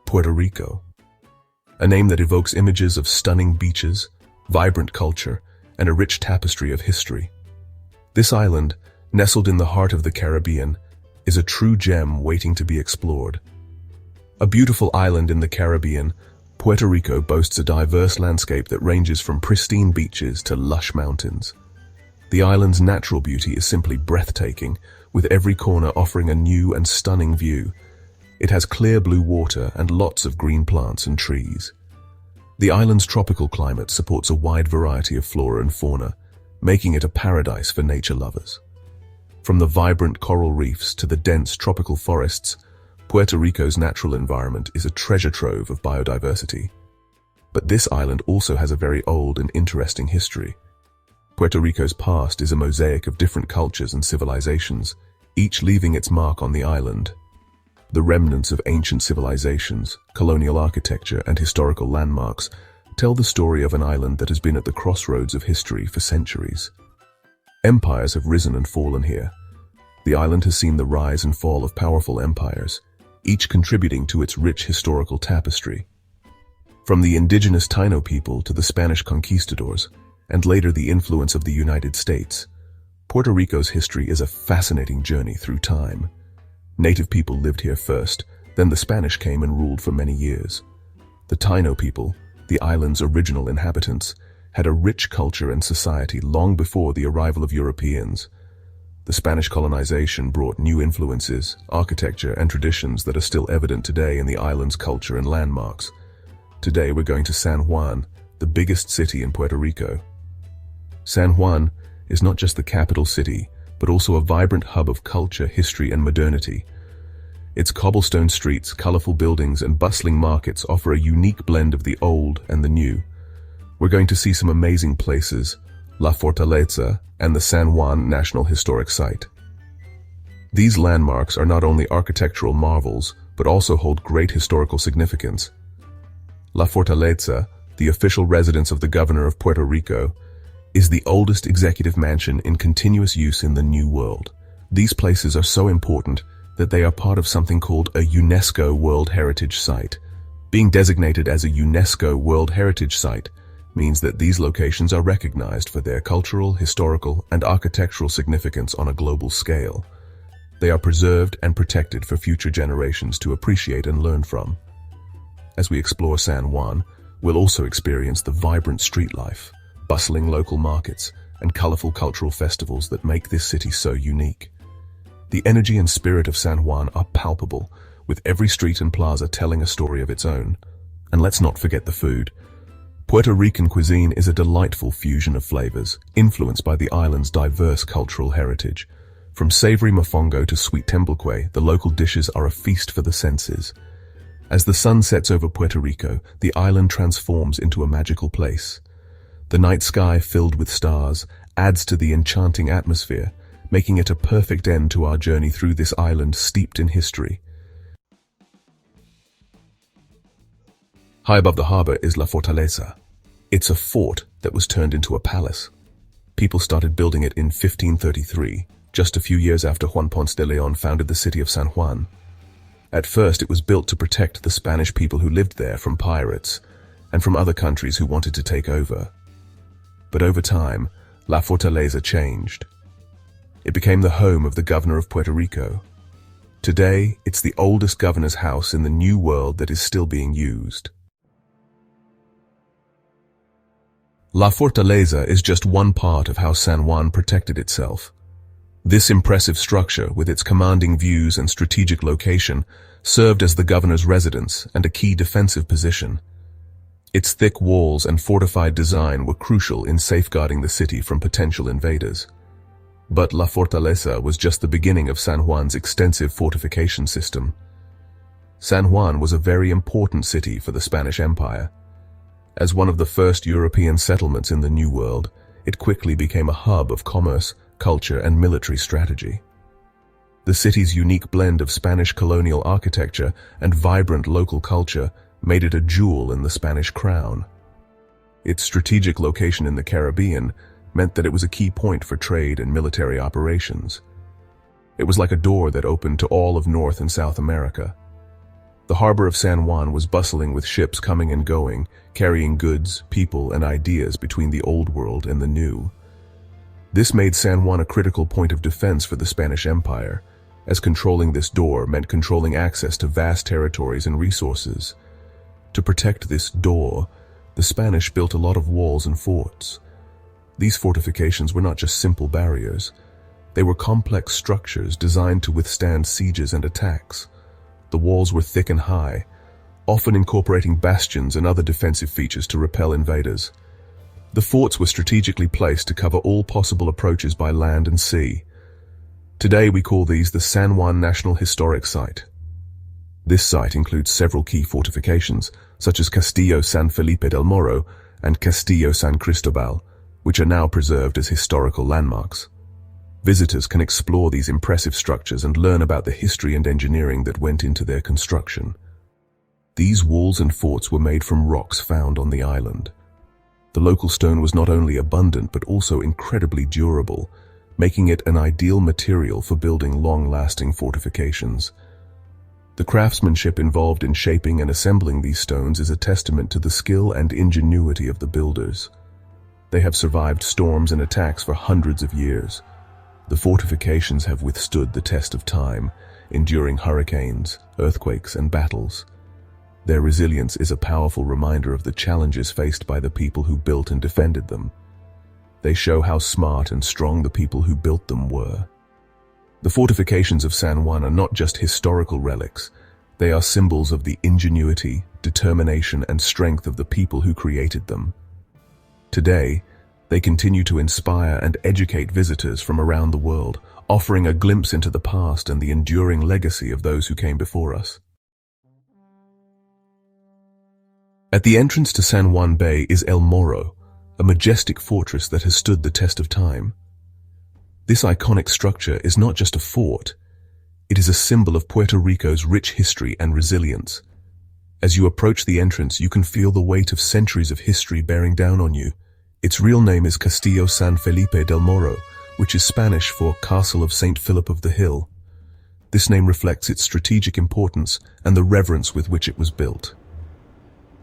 Puerto Rico, a name that evokes images of stunning beaches, vibrant culture, and a rich tapestry of history. This island, nestled in the heart of the Caribbean, is a true gem waiting to be explored. A beautiful island in the Caribbean, Puerto Rico boasts a diverse landscape that ranges from pristine beaches to lush mountains. The island's natural beauty is simply breathtaking, with every corner offering a new and stunning view. It has clear blue water and lots of green plants and trees. The island's tropical climate supports a wide variety of flora and fauna, making it a paradise for nature lovers. From the vibrant coral reefs to the dense tropical forests, Puerto Rico's natural environment is a treasure trove of biodiversity. But this island also has a very old and interesting history. Puerto Rico's past is a mosaic of different cultures and civilizations, each leaving its mark on the island. The remnants of ancient civilizations, colonial architecture, and historical landmarks tell the story of an island that has been at the crossroads of history for centuries. Empires have risen and fallen here. The island has seen the rise and fall of powerful empires, each contributing to its rich historical tapestry. From the indigenous Taino people to the Spanish conquistadors, and later the influence of the United States, Puerto Rico's history is a fascinating journey through time. Native people lived here first, then the Spanish came and ruled for many years. The Taino people, the island's original inhabitants, had a rich culture and society long before the arrival of Europeans. The Spanish colonization brought new influences, architecture, and traditions that are still evident today in the island's culture and landmarks. Today we're going to San Juan, the biggest city in Puerto Rico. San Juan is not just the capital city, but also a vibrant hub of culture, history, and modernity. Its cobblestone streets, colorful buildings, and bustling markets offer a unique blend of the old and the new. We're going to see some amazing places, La Fortaleza and the San Juan National Historic Site. These landmarks are not only architectural marvels, but also hold great historical significance. La Fortaleza, the official residence of the governor of Puerto Rico, is the oldest executive mansion in continuous use in the New World. These places are so important that they are part of something called a UNESCO World Heritage Site. Being designated as a UNESCO World Heritage Site means that these locations are recognized for their cultural, historical, and architectural significance on a global scale. They are preserved and protected for future generations to appreciate and learn from. As we explore San Juan, we'll also experience the vibrant street life, bustling local markets, and colorful cultural festivals that make this city so unique. The energy and spirit of San Juan are palpable, with every street and plaza telling a story of its own. And let's not forget the food. Puerto Rican cuisine is a delightful fusion of flavors, influenced by the island's diverse cultural heritage. From savory mofongo to sweet tembleque, the local dishes are a feast for the senses. As the sun sets over Puerto Rico, the island transforms into a magical place. The night sky, filled with stars, adds to the enchanting atmosphere, making it a perfect end to our journey through this island steeped in history. High above the harbor is La Fortaleza. It's a fort that was turned into a palace. People started building it in 1533, just a few years after Juan Ponce de León founded the city of San Juan. At first, it was built to protect the Spanish people who lived there from pirates and from other countries who wanted to take over. But over time, La Fortaleza changed. It became the home of the governor of Puerto Rico. Today, it's the oldest governor's house in the New World that is still being used. La Fortaleza is just one part of how San Juan protected itself. This impressive structure, with its commanding views and strategic location, served as the governor's residence and a key defensive position. Its thick walls and fortified design were crucial in safeguarding the city from potential invaders. But La Fortaleza was just the beginning of San Juan's extensive fortification system. San Juan was a very important city for the Spanish Empire. As one of the first European settlements in the New World, it quickly became a hub of commerce, culture, and military strategy. The city's unique blend of Spanish colonial architecture and vibrant local culture made it a jewel in the Spanish crown. Its strategic location in the Caribbean meant that it was a key point for trade and military operations. It was like a door that opened to all of North and South America. The harbor of San Juan was bustling with ships coming and going, carrying goods, people, and ideas between the old world and the new. This made San Juan a critical point of defense for the Spanish Empire, as controlling this door meant controlling access to vast territories and resources. To protect this door, the Spanish built a lot of walls and forts. These fortifications were not just simple barriers. They were complex structures designed to withstand sieges and attacks. The walls were thick and high, often incorporating bastions and other defensive features to repel invaders. The forts were strategically placed to cover all possible approaches by land and sea. Today we call these the San Juan National Historic Site. This site includes several key fortifications, such as Castillo San Felipe del Morro and Castillo San Cristobal, which are now preserved as historical landmarks. Visitors can explore these impressive structures and learn about the history and engineering that went into their construction. These walls and forts were made from rocks found on the island. The local stone was not only abundant but also incredibly durable, making it an ideal material for building long-lasting fortifications. The craftsmanship involved in shaping and assembling these stones is a testament to the skill and ingenuity of the builders. They have survived storms and attacks for hundreds of years. The fortifications have withstood the test of time, enduring hurricanes, earthquakes, and battles. Their resilience is a powerful reminder of the challenges faced by the people who built and defended them. They show how smart and strong the people who built them were. The fortifications of San Juan are not just historical relics. They are symbols of the ingenuity, determination, and strength of the people who created them. Today, they continue to inspire and educate visitors from around the world, offering a glimpse into the past and the enduring legacy of those who came before us. At the entrance to San Juan Bay is El Morro, a majestic fortress that has stood the test of time. This iconic structure is not just a fort, it is a symbol of Puerto Rico's rich history and resilience. As you approach the entrance, you can feel the weight of centuries of history bearing down on you. Its real name is Castillo San Felipe del Morro, which is Spanish for Castle of St. Philip of the Hill. This name reflects its strategic importance and the reverence with which it was built.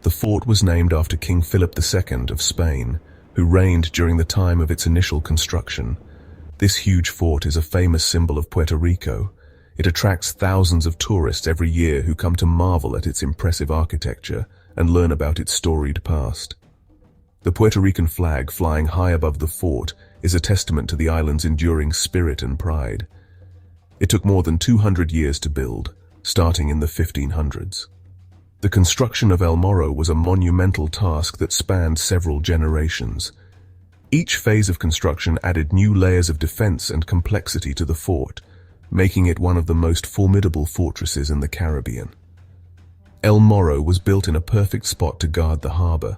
The fort was named after King Philip II of Spain, who reigned during the time of its initial construction. This huge fort is a famous symbol of Puerto Rico. It attracts thousands of tourists every year who come to marvel at its impressive architecture and learn about its storied past. The Puerto Rican flag flying high above the fort is a testament to the island's enduring spirit and pride. It took more than 200 years to build, starting in the 1500s. The construction of El Morro was a monumental task that spanned several generations. Each phase of construction added new layers of defense and complexity to the fort, making it one of the most formidable fortresses in the Caribbean. El Morro was built in a perfect spot to guard the harbor.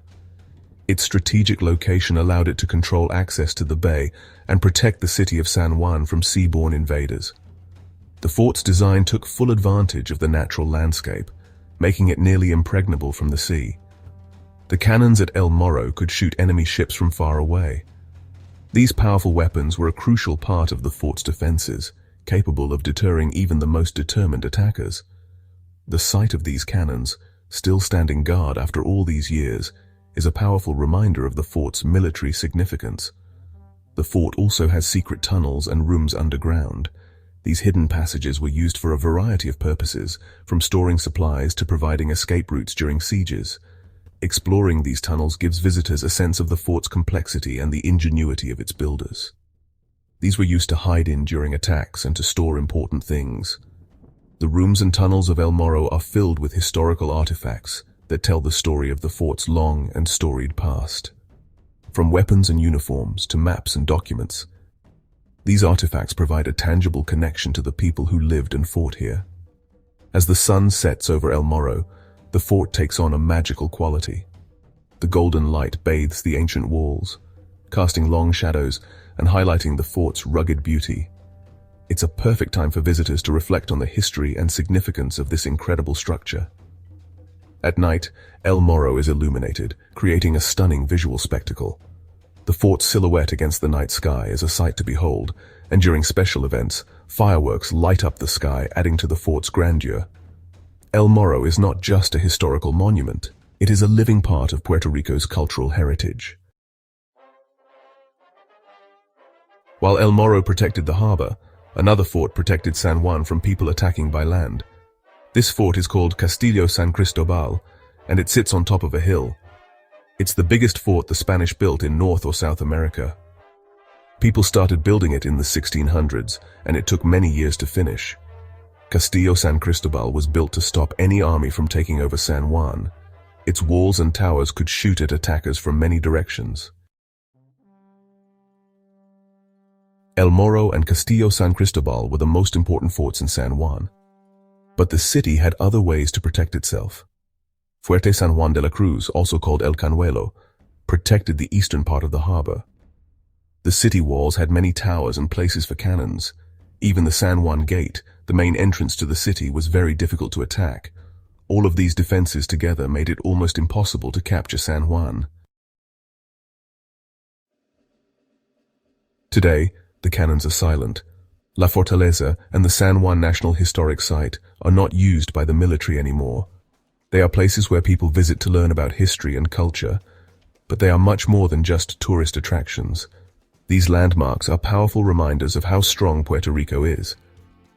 Its strategic location allowed it to control access to the bay and protect the city of San Juan from seaborne invaders. The fort's design took full advantage of the natural landscape, making it nearly impregnable from the sea. The cannons at El Morro could shoot enemy ships from far away. These powerful weapons were a crucial part of the fort's defenses, capable of deterring even the most determined attackers. The sight of these cannons, still standing guard after all these years, is a powerful reminder of the fort's military significance. The fort also has secret tunnels and rooms underground. These hidden passages were used for a variety of purposes, from storing supplies to providing escape routes during sieges. Exploring these tunnels gives visitors a sense of the fort's complexity and the ingenuity of its builders. These were used to hide in during attacks and to store important things. The rooms and tunnels of El Morro are filled with historical artifacts that tell the story of the fort's long and storied past. From weapons and uniforms to maps and documents, these artifacts provide a tangible connection to the people who lived and fought here. As the sun sets over El Morro, the fort takes on a magical quality. The golden light bathes the ancient walls, casting long shadows and highlighting the fort's rugged beauty. It's a perfect time for visitors to reflect on the history and significance of this incredible structure. At night, El Morro is illuminated, creating a stunning visual spectacle. The fort's silhouette against the night sky is a sight to behold, and during special events, fireworks light up the sky, adding to the fort's grandeur. El Morro is not just a historical monument, it is a living part of Puerto Rico's cultural heritage. While El Morro protected the harbor, another fort protected San Juan from people attacking by land. This fort is called Castillo San Cristobal, and it sits on top of a hill. It's the biggest fort the Spanish built in North or South America. People started building it in the 1600s, and it took many years to finish. Castillo San Cristobal was built to stop any army from taking over San Juan. Its walls and towers could shoot at attackers from many directions. El Morro and Castillo San Cristobal were the most important forts in San Juan. But the city had other ways to protect itself. Fuerte San Juan de la Cruz, also called El Cañuelo, protected the eastern part of the harbor. The city walls had many towers and places for cannons. Even the San Juan Gate, the main entrance to the city, was very difficult to attack. All of these defenses together made it almost impossible to capture San Juan. Today, the cannons are silent. La Fortaleza and the San Juan National Historic Site are not used by the military anymore. They are places where people visit to learn about history and culture, but they are much more than just tourist attractions. These landmarks are powerful reminders of how strong Puerto Rico is.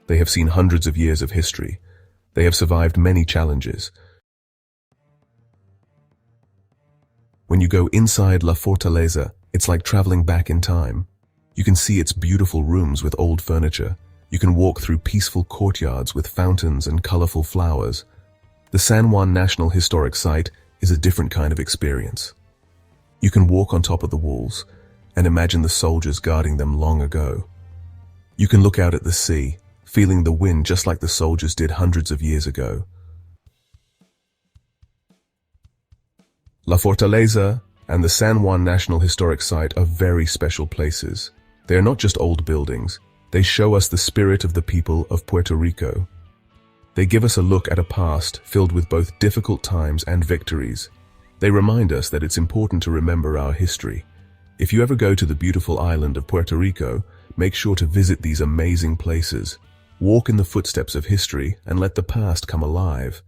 They have seen hundreds of years of history. They have survived many challenges. When you go inside La Fortaleza, it's like traveling back in time. You can see its beautiful rooms with old furniture. You can walk through peaceful courtyards with fountains and colorful flowers. The San Juan National Historic Site is a different kind of experience. You can walk on top of the walls and imagine the soldiers guarding them long ago. You can look out at the sea, feeling the wind just like the soldiers did hundreds of years ago. La Fortaleza and the San Juan National Historic Site are very special places. They are not just old buildings. They show us the spirit of the people of Puerto Rico. They give us a look at a past filled with both difficult times and victories. They remind us that it's important to remember our history. If you ever go to the beautiful island of Puerto Rico, make sure to visit these amazing places. Walk in the footsteps of history and let the past come alive.